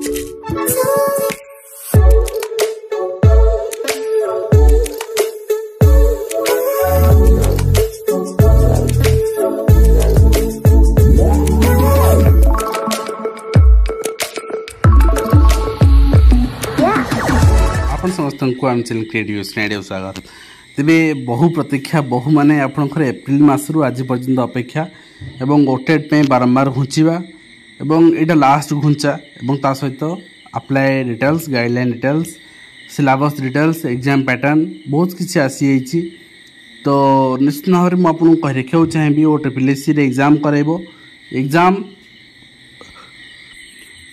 समस्त को आम चैनल क्रिएटिव स्नेह स्वागत। तेरे बहु प्रतीक्षा बहु माने आपंकर एप्रिल मसरू आज पर्यंत अपेक्षा एवं ओटेट पे बारंबार घुंचा एवं यहाँ लास्ट घुंचा एवं ता सहित apply details guideline details syllabus details exam pattern बहुत किसी आसी तो निश्चित भाव में आपको कह रखा चाहिए ओटीपीएससी एग्जाम कराइब एग्जाम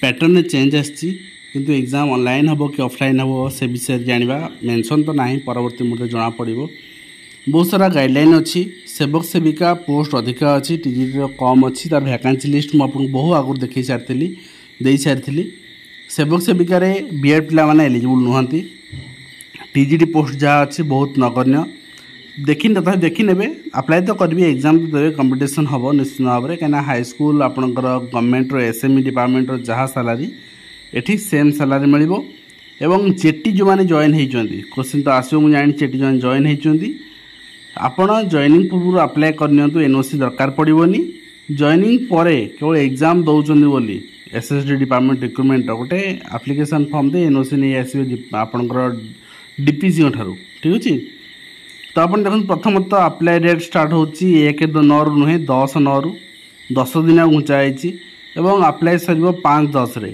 पैटर्न चेंज आसी किंतु एग्जाम ऑनलाइन हम कि ऑफलाइन हम से विषय जाना मेंशन तो ना परवर्ती मुहूर्त जना पड़ो। बहुत सारा गाइडलाइन अच्छी सेवक सेविका पोस्ट अधिक अच्छी टीजीटी कम अच्छी तार वैकेंसी लिस्ट मुझे बहु आगुरी देखी सारी दे सारी सेवक सेविकार बीएड पिला माने एलिजिबल नुहति टीजीटी पोस्ट जहाँ अच्छी बहुत नगण्य देखी तथा देखी ने अप्लाई तो करेंगे एग्जाम तो देवे कंपटीशन हम निश्चित भाव में कहीं हाई स्कूल आपंकर गवर्नमेंट एसएमई डिपार्टमेंट जहाँ सालारी एठी सेम सालारी मिलिबो एवं जेटी जो माने जॉइन होती क्वेश्चन तो आसो मुझे जानी जेटी जो जॉइन होती आपण जॉइनिंग पूर्व अप्लाई करनियंतु एनओसी दरकार पड़ोनी जॉइनिंग परे केवल एग्जाम दौरान बोली एसएसडी डिपार्टमेंट रिक्रुटमेंट गोटे एप्लिकेशन फॉर्म दे एनओसी नहीं आसवे आपंकर डीपीसी ठारू ठीक अच्छे। तो आप देखो प्रथमतः अप्लाई डेट स्टार्ट होची 1/9 नुहे 10/9 रु 10 दिन घुंचाई एवं अप्लाई सर 5/10 रे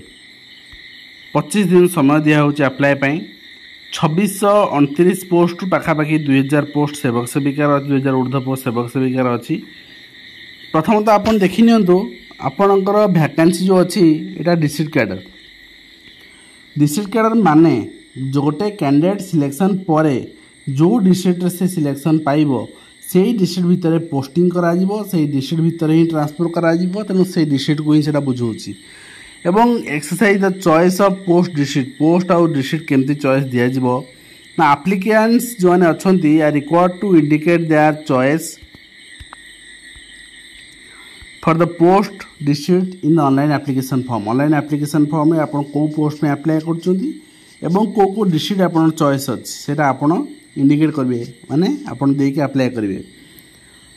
25 दिन समय दिया होची अप्लाई पाई 2629 पोस्ट पाखापाखि 2000 पोस्ट सेवक सेविकार 2000 ऊर्ध्व पोस्ट सेवक सेविकार अच्छी। प्रथमतः आप देखी नियंतु आपणकर वैकेंसी जो अच्छी यहाँ डिस्ट्रिक्ट कैडर माने जो गोटे कैंडिडेट सिलेक्शन पर जो डिस्ट्रिक्ट से सिलेक्शन पाइबो से डिस्ट्रिक्ट भितर पोस्टिंग करा जिवो से डिस्ट्रिक्ट भितर ही ट्रांसफर करा जिवो तेणु से डिस्ट्रिक्ट को ही सेटा बुझाउची एवं exercise the choice of post district post आउ डिस्ट्रिक्ट केमती चॉइस दिया जिवो ना एप्लिकेंट्स जो माने अछंती are required to indicate their choice for the post district in the online application form में आपण को पोस्ट में अप्लाई करछंती एवं को डिस्ट्रिक्ट आपण चॉइस अछि सेटा आपण इंडिकेट करेंगे माने आपण देके अप्लाई करेंगे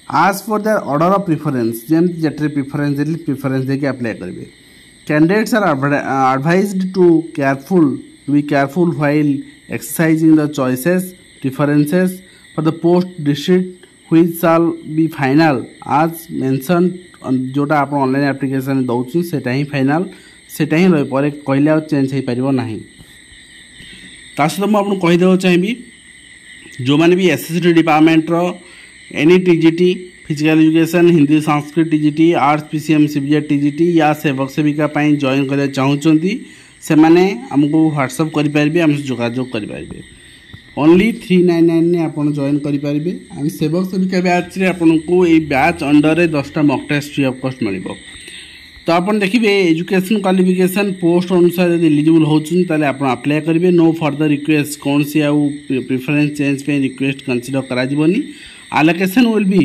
आज for their order of preference जेम जेटे प्रिफरेंस देली प्रिफरेंस देके अप्लाई करेंगे। Candidates are advised to be careful while exercising the choices preferences for the post district which shall be final as mentioned जोटा आप ऑनलाइन एप्लिकेशन दौन सेटा ही final सेटा ही रही पर कहले आ चेंज हो पार ना सहित मुझे आपको कहीदेव चाहिए जो मैंने भी SSD department any TGT physical education Hindi Sanskrit TGT arts PCM CBZ TGT या सेवक सेविका जॉइन करने चाहूँगी से मैंने आमको व्हाट्सअप करेंगे आम जोगाजोग करेंगे ओनली 399 ने आप जॉइन करेंगे आम सेवक सेविका बैच रे आपको ये बैच अंडर 10टा mock test free of cost मिल। तो आप देखिए एजुकेशन क्वालिफिकेशन पोस्ट अनुसार यदि एलिजिबल होती आप अप्लाई करेंगे नो फर्दर रिक्वेस्ट कौन सी आउ प्रिफरेंस चेंज पे रिक्वेस्ट कंसीडर कराଯିबनी allocation will be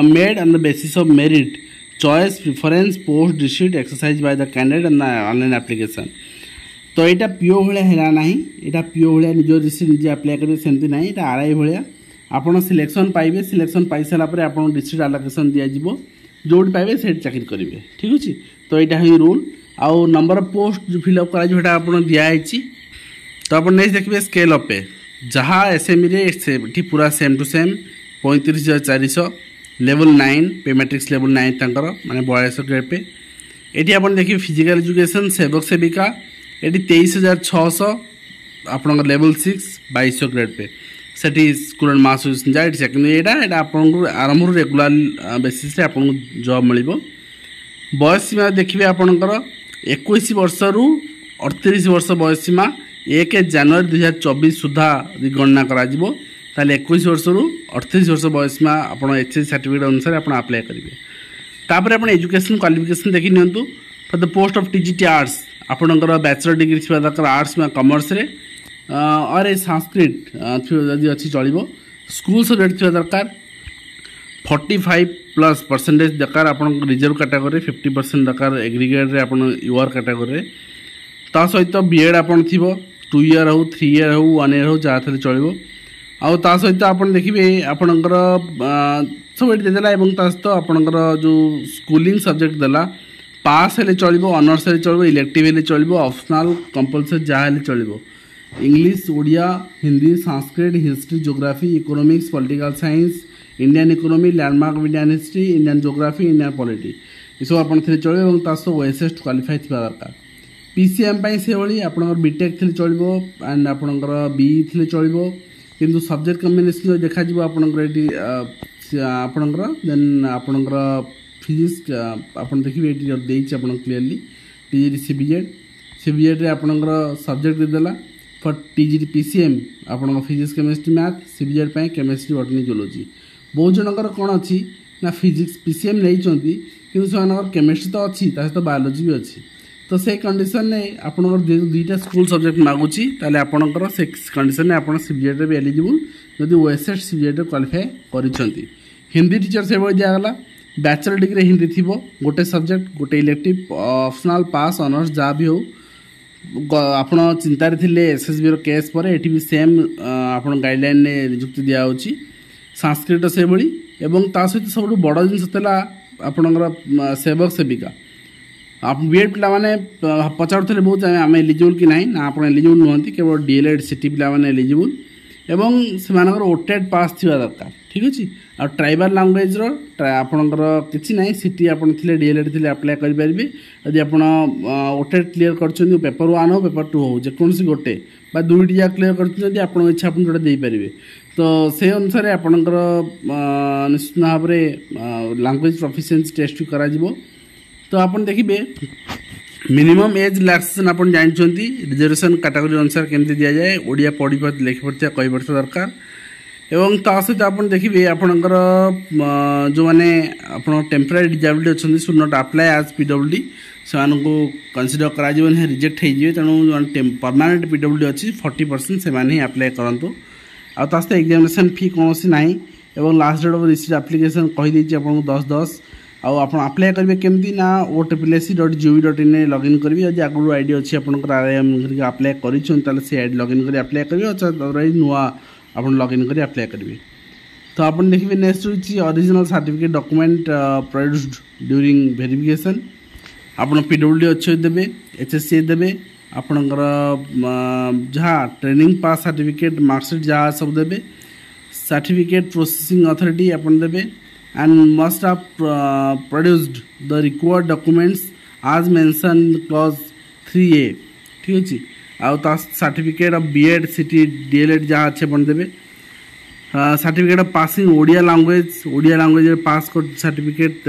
made on the basis of merit choice preference post district exercised by the candidate and the online application। तो यहाँ पीओ भाया है ना यहाँ पीओ भाया निज डिस्ट्रिक्ट निजे अप्लाई करेंगे सेमती ना यहाँ आरआई भाया आपड़ सिलेक्शन पाइबे सिलेक्शन पाई सारापर आप डिस्ट्रिक्ट आलोकेशन दिज्व जो पाइबे से चाकरी करेंगे ठीक अच्छे। तो यहाँ ही रूल आउ नंबर ऑफ पोस्ट जो फिलअप कराइए आप दिखाई। तो आप नेक्स्ट देखिए स्केल अप पे जहाँ एसएमई रे पूरा सेम टू सेम 35,400 लेवल 9 पे मैट्रिक्स लेवल 9 तंकर माने 4200 ग्रेड पे। ये आप देखिए फिजिकल एजुकेशन सेवक सेविका ये 23,600 आप लेवल 6 2200 ग्रेड पे से स्टूडेंट मास जाए सेकेंड यहाँ आपको आरंभ रेगुलर बेसिस आप जॉब मिल। बयस सीमा देखिए आपंकर 21 वर्ष रु 38 वर्ष बयस सीमा 1 जनवरी 2024 सुधा गणना करा 21 वर्ष रु 38 वर्ष बयस में आप एचएस सर्टिफिकेट अनुसार आप अप्लाई करेंगे। तापर आप एजुकेशन क्वालिफिकेशन देखी नियंतु for the post of TGT arts आपंकर बैचलर डिग्री थी दरकार आर्ट्स में कॉमर्स रे और संस्कृत जदि अच्छी चलो स्कूल सब्जेक्ट थी दरकार 45+ परसेंटेज दरकार आप रिजर्व कैटेगरी 50% दरकार एग्रीगेट रे आप यूआर कैटेगरी ता सहित बीएड आपन थिबो 2 ईयर हो 3 ईयर हो 1 ईयर हो जहाँ थे चलो आउ ता सहित आपन देखिए आपणकर सब ये देदेला एवं ता सहित आपणकर जो स्कूलिंग सब्जेक्ट देला पास हेले चलो ऑनर्स हेले चलो इलेक्टिव हेले चलो ऑप्शनल कंपलसरी जहाँ हेले चलो English Odia Hindi Sanskrit history geography economics political science Indian economy landmark of Indian history Indian geography Indian polity ये सब आपन थे चलो ता सहित ओएसएस क्वालिफाई थी दरकार पीसीएम से भाई आप बीटेक थे चलो एंड आपणकर बीई थे चलो किंतु सब्जेक्ट कम्बिनेसन देखा आपणकर आपणकर देन आपणकर फिजिक्स आप देखिए ये क्लीयरली टीजीटी सीबीजेड रे आपणकर सब्जेक्ट देदेला फॉर टीजीटी पीसीएम आपणकर फिजिक्स केमिस्ट्री मैथ सीबीजेड पे केमिस्ट्री बॉटनी जूलॉजी बहुत जनकर कौन अच्छी ना फिजिक्स पीसीएम नहीं किंतु से केमिस्ट्री तो अच्छी सहित बायोलोजी भी अच्छी तो से कंडीशन ने आपणकर दुईटा स्कूल सब्जेक्ट मागुची ताले आपणकर से कंडीशन ने आपण सीबीजेड भी एलिजिबल जदि ओएसएस सीबीजेड क्वालिफाई करिसेंती हिंदी टीचर से भाई दियागला बैचलर डिग्री हिंदी थी गोटे सब्जेक्ट गोटे इलेक्टिव ऑप्शनल पास ऑनर्स जहाँ भी हो आपण चिंतार थिले एसएसबी रो केस पर एटी भी सेम आपण गाइडलाइन ने नियुक्ति दिया होची संस्कृत से भली एवं ता सहित सब बड़ जिनस तला आपणकर सेवक सेविका आप बीएड पिला माने पचारुले बहुत आम एलिजिबल कि ना आप एलिजिबल नुहति केवल डीएलएड सिटी पिला माने एलिजिबल एवं से ओटेड पास थी दरकार ठीक अच्छे आ ट्राइबल लैंग्वेज आपणकर किसी ना सिटी आप डीएलएड थे अप्लाई करेंगे यदि आप ओटेड क्लीयर कर पेपर 1 हो पेपर 2 हो जेकोसी गोटे बा दुईटी जगह क्लीयर कर आप इच्छा आप जोटा देपारे तो से अनुसार आपणकर निश्चित भाव में लैंग्वेज प्रोफिशिएंसी टेस्ट भी करा तो आप देखिए मिनिमम एज रिलैक्सेशन आप जानते रिजर्वेशन कैटेगरी अनुसार केमती दि जाए ओडिया पढ़ी लिखि पार्थ कही पार्थ दरकार एवं ता सहित आप देखिए आपणकर जो मैंने आप टेम्पररी डिजेबिलिटी अच्छे should not apply as PWD से कनसीडर करा रिजेक्ट हो तेणु परमानेंट पीडब्ल्यूडी अच्छी 40% से ही अप्लाई करूँ आ सहित एग्जामिनेशन फी कौन ना और last date of receipt application कहीदे आपको 10/10 आप अप्लाई करेंगे केमती ना ottpsc.gov.in लॉगिन करेंगे यदि आगुरी आईडी अच्छी आपंकर आरआईएम अप्लाई कर से आईडी लॉगिन कर अप्लाई करेंगे नुआ आप लॉगिन कर अप्लाई करेंगे तो आप देखिए नेक्स्ट होची original certificate document produced during verification आप पीडब्ल्यूडी अच्छे देवे एचएससी देवे आपणकर जहाँ ट्रेनिंग पास सर्टिफिकेट मार्कशीट जहाँ सब देवे सर्टिफिकेट प्रोसेसिंग अथॉरिटी आप देवे and must have produced the required documents as mentioned in clause 3A ठीक अच्छे आ certificate of BEd CT DLEd जहाँ अच्छे बन देवे certificate of passing Odia language pass certificate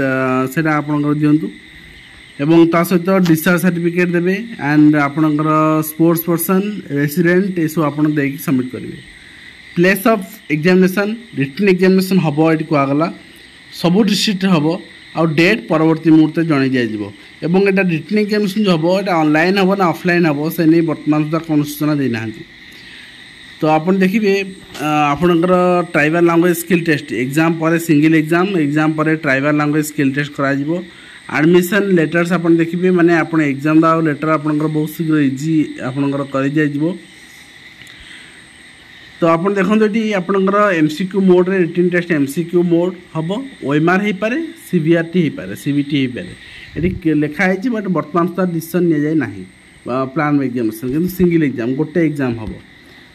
से आपंकर दिंतु एवं ता सहित डिस्चार्ज सर्टिफिकेट देवे एंड आपंकर स्पोर्ट्स पर्सन रेसिडेंट ये सब आप सबमिट करेंगे place of examination written examination हम ये कहगला सबू डिस्ट्रिक्ट हम आ डेट परवर्ती मुहूर्त जन जाइए एवं एटा रिटन एग्जामिनेशन जो हम एटा ऑनलाइन हम ना ऑफलाइन हम से नहीं बर्तमान सुधा कौन सूचना देना तो आप देखिए आपणकर tribal language skill test exam पर सिंगल एग्जाम पर ट्राइबल लैंग्वेज स्किल टेस्ट करा एडमिशन लेटर्स आप देखिए माने आप एग्जाम दा लेटर आपणकर बहुत शीघ्र इजी आपणकर कर जाइए तो आप देखो ये आपंकर एमसीक्यू मोड रे रिटन टेस्ट एमसीक्यू मोड हम ओएमआर हो पारे सीबीआरटी हो पारे सीबीटी हो पारे ये लिखाई बट बर्तमान सुधा डिसीजन नि जाए ना प्लान एग्जामिनेशन कि सिंगल एग्जाम गोटे एग्जाम हम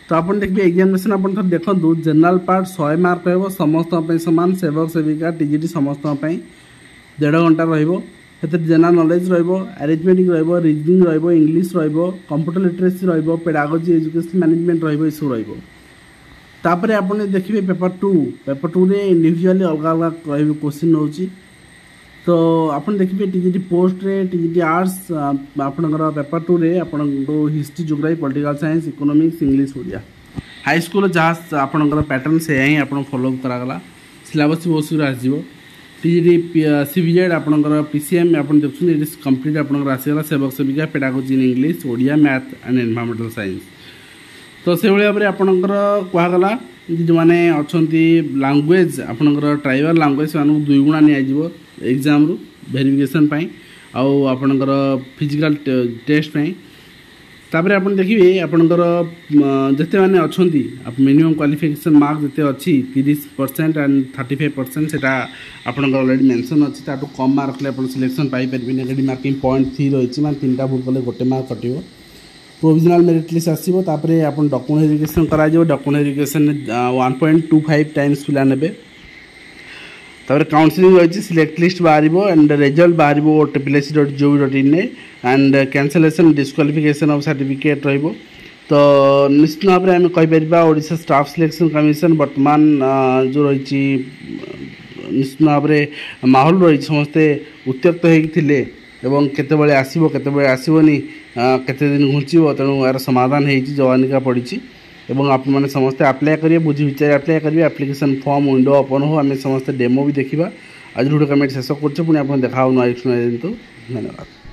तो आप देखिए एग्जामिनेशन आप देखो जनरल पार्ट 100 मार्क रहा समस्त सामान सेवक सेविका टीजीटी समस्त 1.5 घंटा general knowledge arrangement reasoning English computer literacy pedagogy education management सब तापर आप देखिए पेपर 2 रे इंडिविजुअली अलग अलग क्वेश्चन होची तो आप देखिए टीजीटी पोस्ट रे टीजीटी आर्ट्स आपनकर पेपर 2 रे आपन history geography political science economics English Odia high school जहाँ आपनकर पैटर्न से ही आप फॉलो करागला सिलेबस बहुत शीघ्र आसो टीजीटी सीबीजेड आपनकर पीसीएम आप देखते कंप्लीट आपनकर आसीगला सेवक सेविका pedagogy in English Odia math and environmental science तो से भाव में आपणकर कहगला जो मैंने अच्छा लैंग्वेज आपणकर ट्राइबल लैंग्वेज से 2 गुणा नि एग्जाम रु वेरिफिकेशन आपणकर फिजिकल टेस्ट तापर आप देखिए आपंकर जिते मैंने अच्छा मिनिमम क्वालिफिकेशन मार्क जिते अच्छी 30% एंड 35% से आपंकर अलरेडी मेंशन अच्छी ताठू कम मार्क रखले आप सिलेक्शन पाइपर नेगेटिव मार्किंग 0.3 रही मैं 3टा भूल कले गोटे मार्क कटो प्रोविजनल मेरिट लिस्ट आसो आप डॉक्यूमेंट वेरिफिकेशन करा डॉक्यूमेंट वेरिफिकेशन 1.25 टाइम्स पिला ने तापर काउंसलिंग रही सिलेक्ट लिस्ट बाहर एंड रिजल्ट बाहर ottpilc.gov.in and cancellation disqualification of certificate रही तो निश्चित भाव में आम कहीपर ओडिशा स्टाफ सिलेक्शन कमिशन वर्तमान जो रही निश्चित भाव में माहौल रही समस्ते उत्त्यक्त होते केतबले आसो केतबले आसोनी केते दिन घुंचब तेणु यार समाधान हो जवानिका पड़ी एवं आप मैंने समस्ते अप्लाई करेंगे बुझी विचार अप्लाई करेंगे एप्लिकेशन फॉर्म विंडो ओपन हो आम समस्ते डेमो भी देखा आज वीडियो कमेंट शेष कर देखा नया धन्यवाद।